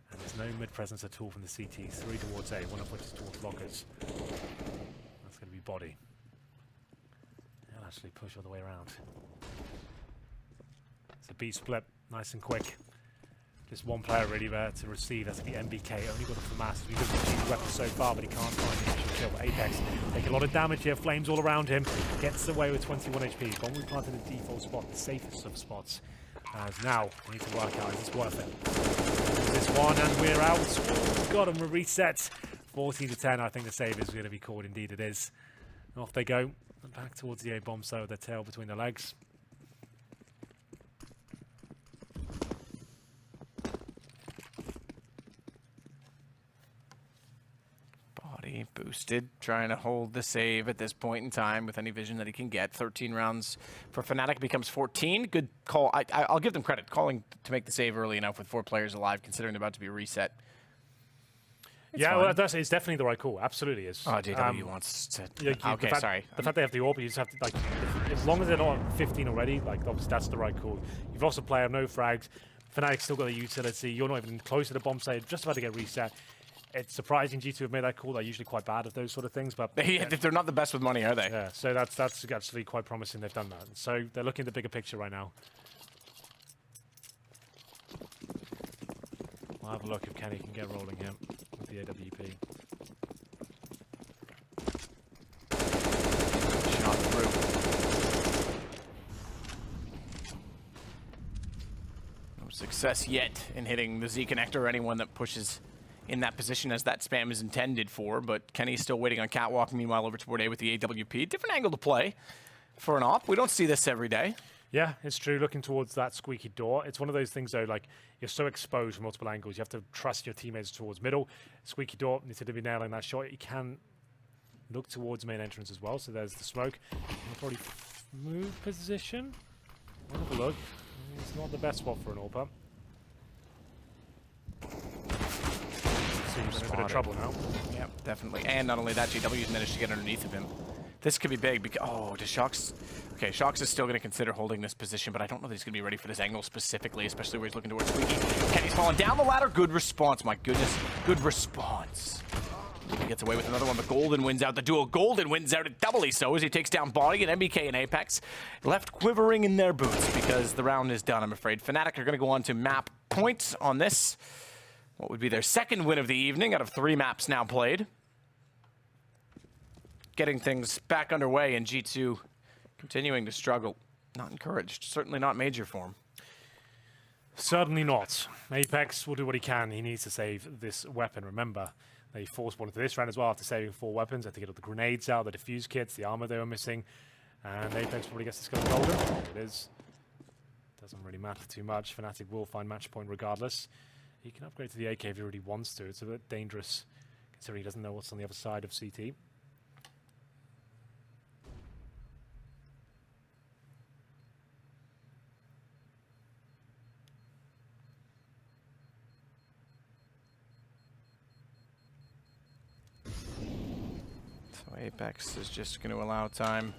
And there's no mid presence at all from the CT. 3 towards A. 1 of which is towards lockers. That's going to be Body. They'll actually push all the way around. It's a B split, nice and quick. Just one player really there to receive. That's the MBK. Only got the FAMAS. We've got the weapon so far, but he can't find the initial kill. But Apex take a lot of damage here. Flames all around him. Gets away with 21 HP. Bomb replanted in the default spot, the safest of spots. As now, we need to work out, is this worth it? Is this one, and we're out. Oh, got him, a reset. 14 to 10. I think the save is going to be called. Indeed, it is. And off they go. Back towards the A bomb, so with their tail between their legs. Body boosted, trying to hold the save at this point in time with any vision that he can get. 13 rounds for fnatic becomes 14. Good call. I'll give them credit, calling to make the save early enough with 4 players alive, considering they're about to be reset. Yeah, well, it's definitely the right call. Absolutely is. Oh, JW wants to... Yeah, okay, sorry. The fact they have the AWP, you just have to, like, as long as they're not 15 already, like, obviously that's the right call. You've lost a player, no frags. Fnatic still got the utility. You're not even close to the bomb site, just about to get reset. It's surprising G2 have made that call. They're usually quite bad at those sort of things, but They're not the best with money, are they? yeah, so that's actually quite promising they've done that. So they're looking at the bigger picture right now. We'll have a look if Kenny can get rolling here with the AWP. Shot through. No success yet in hitting the Z connector or anyone that pushes in that position as that spam is intended for, but Kenny's still waiting on catwalk. Meanwhile, over toward A with the AWP. Different angle to play for an op. We don't see this every day. Yeah, it's true. Looking towards that squeaky door. It's one of those things, though, like, you're so exposed from multiple angles. You have to trust your teammates towards middle. Squeaky door, needs to be nailing that shot. You can look towards main entrance as well. So there's the smoke. He'll probably move position. We'll have a look. It's not the best spot for an AWPer. Seems in a bit of trouble now. Yep, definitely. And not only that, JW's managed to get underneath of him. This could be big because, oh, does Shox... Okay, Shox is still going to consider holding this position, but I don't know that he's going to be ready for this angle specifically, especially where he's looking towards Squeaky. Kenny's falling down the ladder. Good response, my goodness. Good response. He gets away with another one, but Golden wins out the duel. Golden wins out it doubly so as he takes down Body and MBK and Apex. Left quivering in their boots because the round is done, I'm afraid. Fnatic are going to go on to map points on this. What would be their second win of the evening out of 3 maps now played. Getting things back underway, and G2 continuing to struggle. Not encouraged, certainly not major form. Certainly not. Apex will do what he can. He needs to save this weapon. Remember, they forced one into this round as well after saving 4 weapons. They had to get all the grenades out, the defuse kits, the armor they were missing. And Apex probably gets this gun golden. It is. Doesn't really matter too much. Fnatic will find match point regardless. He can upgrade to the AK if he really wants to. It's a bit dangerous considering he doesn't know what's on the other side of CT. Apex is just going to allow time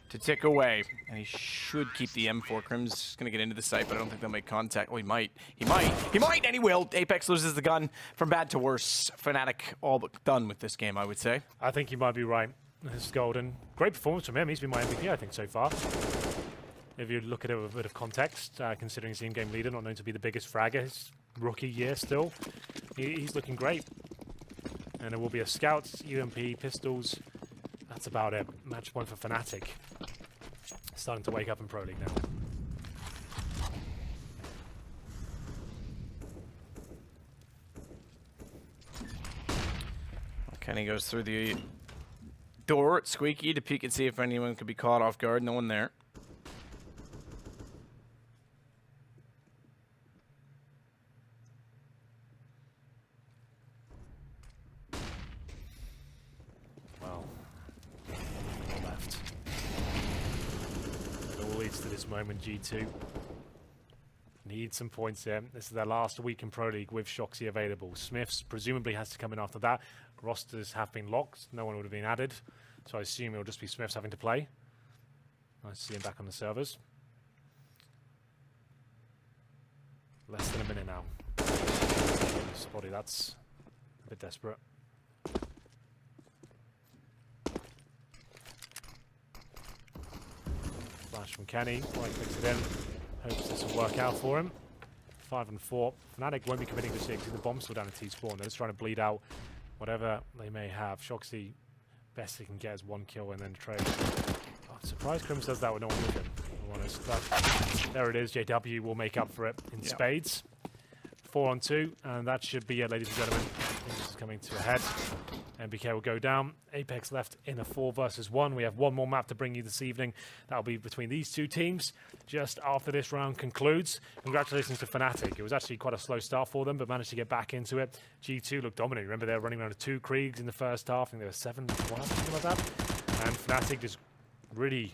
to tick away, and he should keep the M4. Crim's just going to get into the site, but I don't think they'll make contact. Oh, he might. He might, and he will. Apex loses the gun from bad to worse. Fnatic all but done with this game, I would say. I think you might be right. This is Golden. Great performance from him. He's been my MVP, I think, so far. If you look at it with a bit of context, considering he's the in-game leader, not known to be the biggest fragger, his rookie year still, he's looking great. And there will be a Scouts, UMP, Pistols. That's about it. Match point for Fnatic. Starting to wake up in Pro League now. Kenny goes through the door at Squeaky to peek and see if anyone could be caught off guard. No one there. Well, left. It all leads to this moment, G2. Need some points here. This is their last week in Pro League with Shoxy available. Smiths presumably has to come in after that. Rosters have been locked. No one would have been added. So I assume it'll just be Smiths having to play. Nice to see him back on the servers. Less than a minute now. Spotty, that's a bit desperate. Flash from Kenny. Right clicks it in. Hopes this will work out for him. 5 and 4. Fnatic won't be committing to 6. The bomb's still down at T-spawn. They're just trying to bleed out whatever they may have. Shoxy, best he can get is 1 kill and then trade. Oh, I'm surprised Crims does that with no one with him, to be honest. But there it is. JW will make up for it in spades. 4 on 2, and that should be it, ladies and gentlemen. This is coming to a head. MBK will go down. Apex left in a 4 versus 1. We have one more map to bring you this evening. That'll be between these two teams just after this round concludes. Congratulations to Fnatic. It was actually quite a slow start for them, but managed to get back into it. G2 looked dominant. Remember, they were running around with 2 Kriegs in the first half. I think they were 7-1, something like that. And Fnatic just really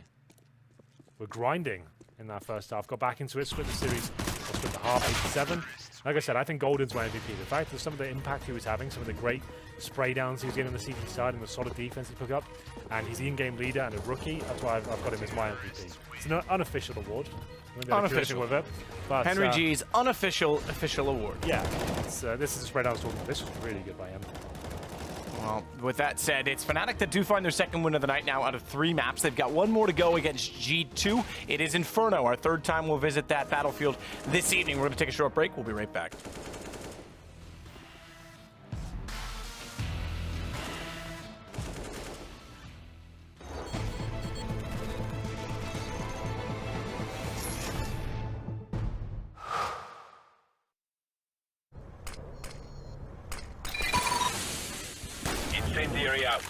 were grinding in that first half. Got back into it, split the series, or split the half, 8-7. Like I said, I think Golden's my MVP. The fact that some of the impact he was having, some of the great spray downs he was getting on the CT side and the solid defense he took up, and he's the in-game leader and a rookie, that's why I've got him as my MVP. It's an unofficial award. Unofficial. With it, but, Henry G's unofficial award. Yeah, this is a spread I was talking about. This was really good by him. Well, with that said, it's Fnatic that do find their second win of the night now out of 3 maps. They've got 1 more to go against G2. It is Inferno. Our 3rd time we'll visit that battlefield this evening. We're going to take a short break. We'll be right back. Incendiary out.